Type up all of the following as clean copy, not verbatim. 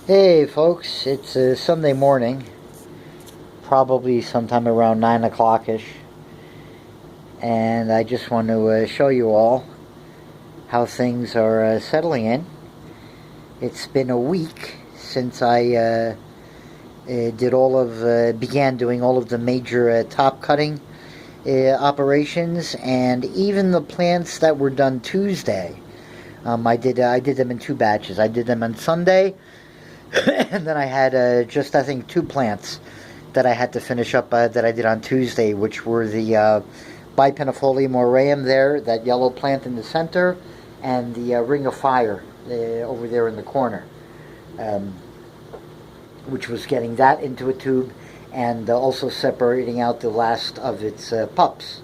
Hey folks, it's Sunday morning, probably sometime around 9 o'clock ish, and I just want to show you all how things are settling in. It's been a week since I began doing all of the major top cutting operations, and even the plants that were done Tuesday. I did them in two batches. I did them on Sunday, and then I had just, I think, two plants that I had to finish up that I did on Tuesday, which were the Bipennifolium aureum there, that yellow plant in the center, and the Ring of Fire over there in the corner, um, which was getting that into a tube and also separating out the last of its pups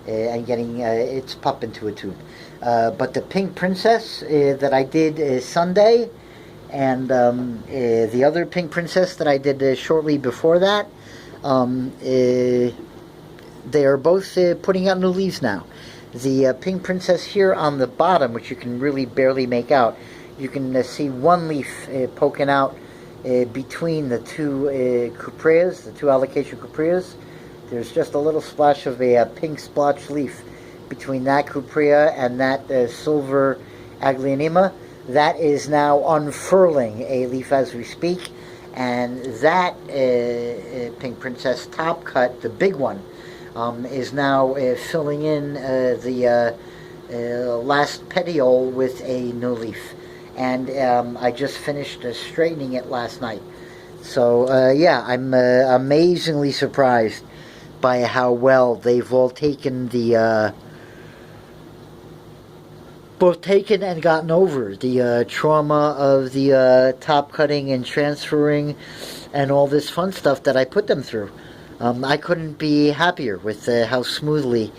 and getting its pup into a tube. But the Pink Princess that I did Sunday, and the other Pink Princess that I did shortly before that, they are both putting out new leaves now. The Pink Princess here on the bottom, which you can really barely make out, you can see one leaf poking out between the two cupreas, the two alocasia cupreas. There's just a little splash of a pink splotch leaf between that cuprea and that silver aglaonema. That is now unfurling a leaf as we speak, and that Pink Princess top cut, the big one, is now filling in the last petiole with a new leaf. And I just finished straightening it last night. So yeah, I'm amazingly surprised by how well they've all taken the both taken and gotten over the trauma of the top cutting and transferring and all this fun stuff that I put them through. I couldn't be happier with how smoothly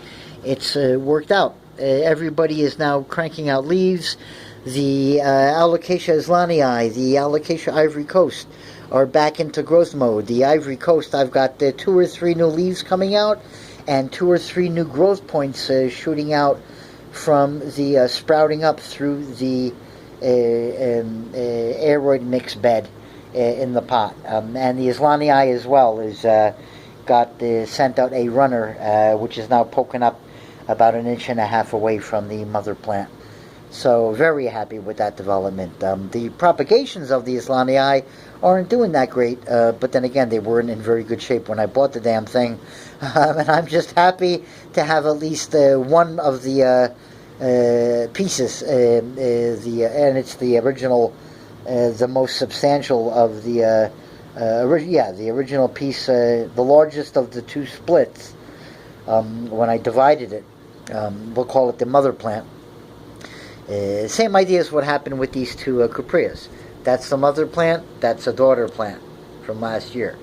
it's worked out. Everybody is now cranking out leaves. The Alocasia islanii, the Alocasia Ivory Coast, are back into growth mode. The Ivory Coast, I've got two or three new leaves coming out and two or three new growth points shooting out from the sprouting up through the aeroid mix bed in the pot. And the islanii as well is got sent out a runner, which is now poking up about 1.5 inches away from the mother plant. So very happy with that development. The propagations of the islanii aren't doing that great, but then again, they weren't in very good shape when I bought the damn thing. And I'm just happy to have at least one of the pieces, and it's the original, the most substantial of the, the original piece, the largest of the two splits. When I divided it, we'll call it the mother plant. Same idea as what happened with these two cupreas. That's the mother plant, that's a daughter plant from last year.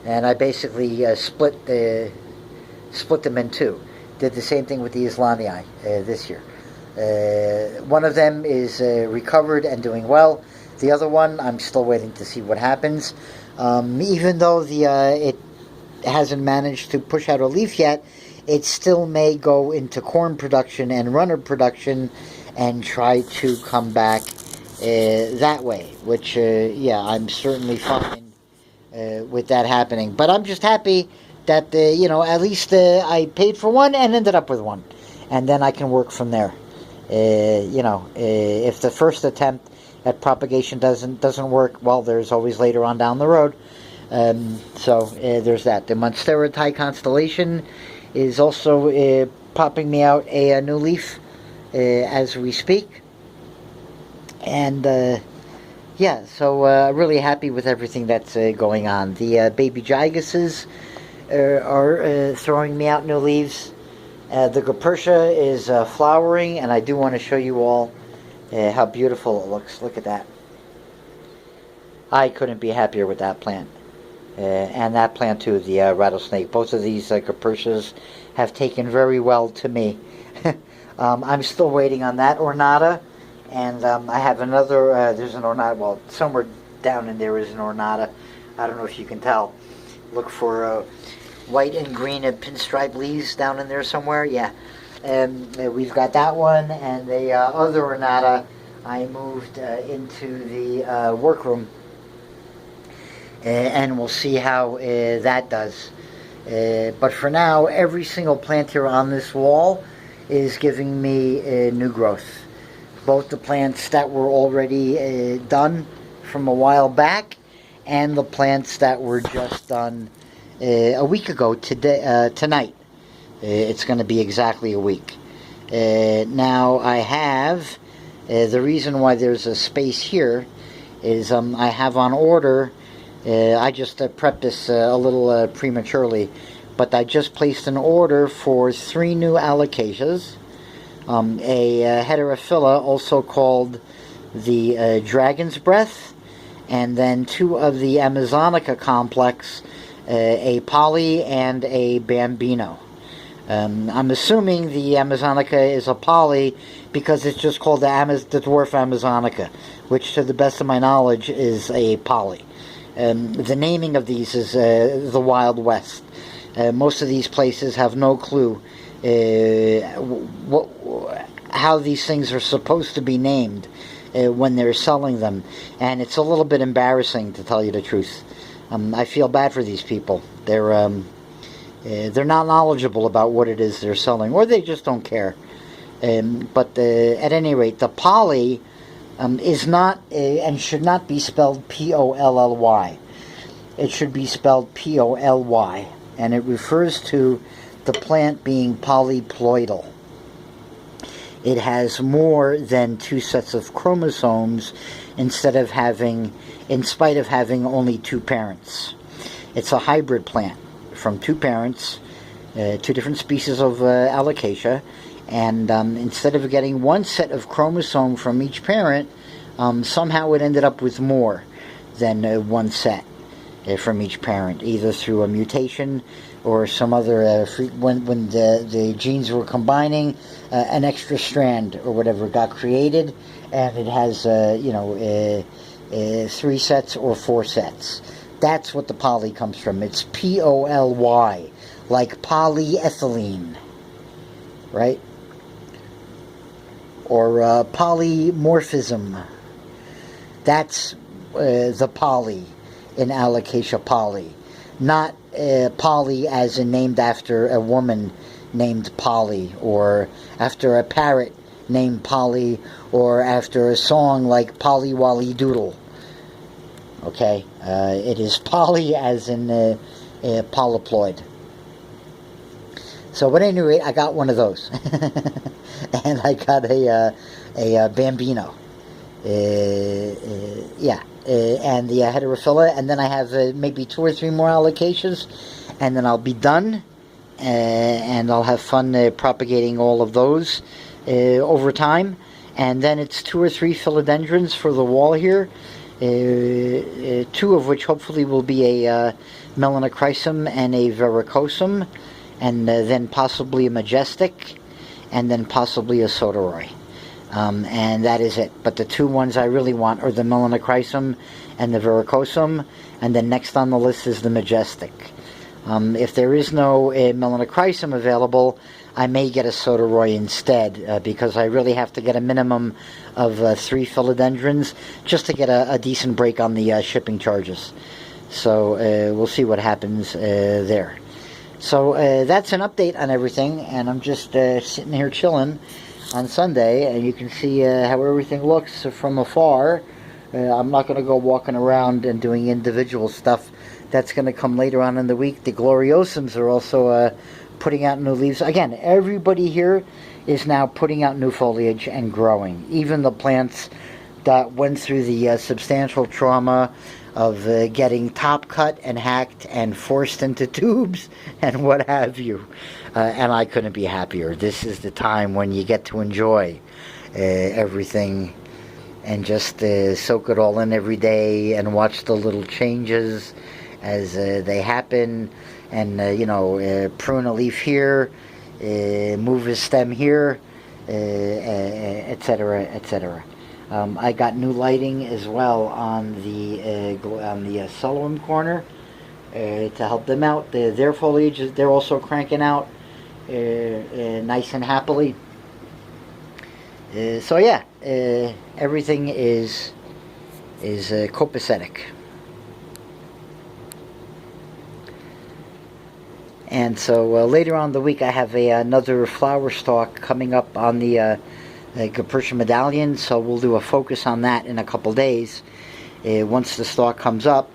And I basically split them in two. Did the same thing with the islanii this year. One of them is recovered and doing well. The other one, I'm still waiting to see what happens. Even though it hasn't managed to push out a leaf yet, it still may go into corn production and runner production and try to come back that way, which, I'm certainly fine with that happening. But I'm just happy that, at least I paid for one and ended up with one. And then I can work from there. If the first attempt at propagation doesn't work, well, there's always later on down the road. So there's that. The Monstera Thai constellation is also popping me out a new leaf as we speak. And so really happy with everything that's going on. The baby gigases are throwing me out new leaves. The Gupertia is flowering, and I do want to show you all how beautiful it looks. Look at that. I couldn't be happier with that plant. And that plant too, the rattlesnake. Both of these Gupertias have taken very well to me. I'm still waiting on that ornata, and I have another, there's an ornata, well, somewhere down in there is an ornata. I don't know if you can tell. Look for white and green and pinstripe leaves down in there somewhere, yeah. And we've got that one, and the other ornata I moved into the workroom and we'll see how that does. But for now, every single plant here on this wall is giving me new growth. Both the plants that were already done from a while back and the plants that were just done a week ago tonight. It's going to be exactly a week. Now I have, the reason why there's a space here is I have on order, I just prepped this a little prematurely, but I just placed an order for 3 new alocasias. A heterophylla, also called the Dragon's Breath, and then 2 of the Amazonica complex, a Poly and a Bambino. I'm assuming the Amazonica is a Poly because it's just called the dwarf Amazonica, which to the best of my knowledge is a Poly. The naming of these is the Wild West. Most of these places have no clue how these things are supposed to be named when they're selling them, and it's a little bit embarrassing, to tell you the truth. I feel bad for these people. They're not knowledgeable about what it is they're selling, or they just don't care. But at any rate, the Poly is not and should not be spelled P-O-L-L-Y. It should be spelled P-O-L-Y, and it refers to the plant being polyploidal. It has more than 2 sets of chromosomes in spite of having only 2 parents. It's a hybrid plant from 2 parents, 2 different species of alocasia, and instead of getting 1 set of chromosome from each parent, somehow it ended up with more than 1 set from each parent, either through a mutation or some other when the genes were combining, an extra strand or whatever got created, and it has 3 sets or 4 sets. That's what the poly comes from. It's P-O-L-Y, like polyethylene, right? Or polymorphism. That's the poly in Alocasia poly. Not Polly as in named after a woman named Polly, or after a parrot named Polly, or after a song like Polly Wolly Doodle. Okay, it is poly as in polyploid. So, but anyway, I got one of those, and I got a Bambino. And the heterophylla, and then I have maybe 2 or 3 more alocasias, and then I'll be done, and I'll have fun propagating all of those over time. And then it's 2 or 3 philodendrons for the wall here, 2 of which hopefully will be a melanochrysum and a verrucosum, and then possibly a majestic, and then possibly a sotoroi. And that is it. But the 2 ones I really want are the melanochrysum and the verrucosum, and then next on the list is the majestic. If there is no melanochrysum available, I may get a sotoroi instead, because I really have to get a minimum of 3 philodendrons just to get a decent break on the shipping charges. So we'll see what happens there. So that's an update on everything, and I'm just sitting here chilling on Sunday, and you can see how everything looks from afar. I'm not going to go walking around and doing individual stuff. That's going to come later on in the week. The gloriosums are also putting out new leaves. Again, everybody here is now putting out new foliage and growing. Even the plants that went through the substantial trauma of getting top cut and hacked and forced into tubes and what have you. And I couldn't be happier. This is the time when you get to enjoy everything and just soak it all in every day and watch the little changes as they happen. And, prune a leaf here, move a stem here, etc., etc. I got new lighting as well on the Sullivan corner to help them out. Their foliage they're also cranking out nice and happily. So yeah, everything is copacetic. And so later on in the week I have another flower stalk coming up on the Capricious Medallion, so we'll do a focus on that in a couple days once the stalk comes up.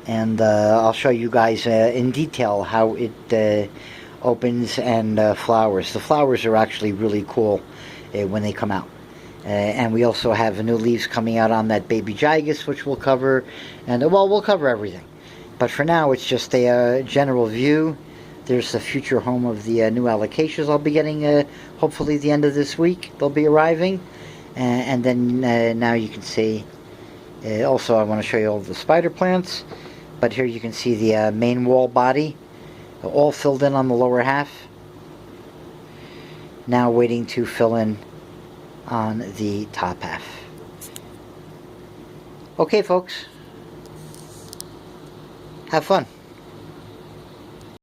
And I'll show you guys in detail how it opens and flowers. The flowers are actually really cool when they come out. And we also have new leaves coming out on that baby gigas, which we'll cover. And well, we'll cover everything. But for now, it's just a general view. There's the future home of the new alocasias I'll be getting, hopefully the end of this week. They'll be arriving. And then now you can see, also I want to show you all the spider plants. But here you can see the main wall body, all filled in on the lower half. Now waiting to fill in on the top half. Okay, folks. Have fun.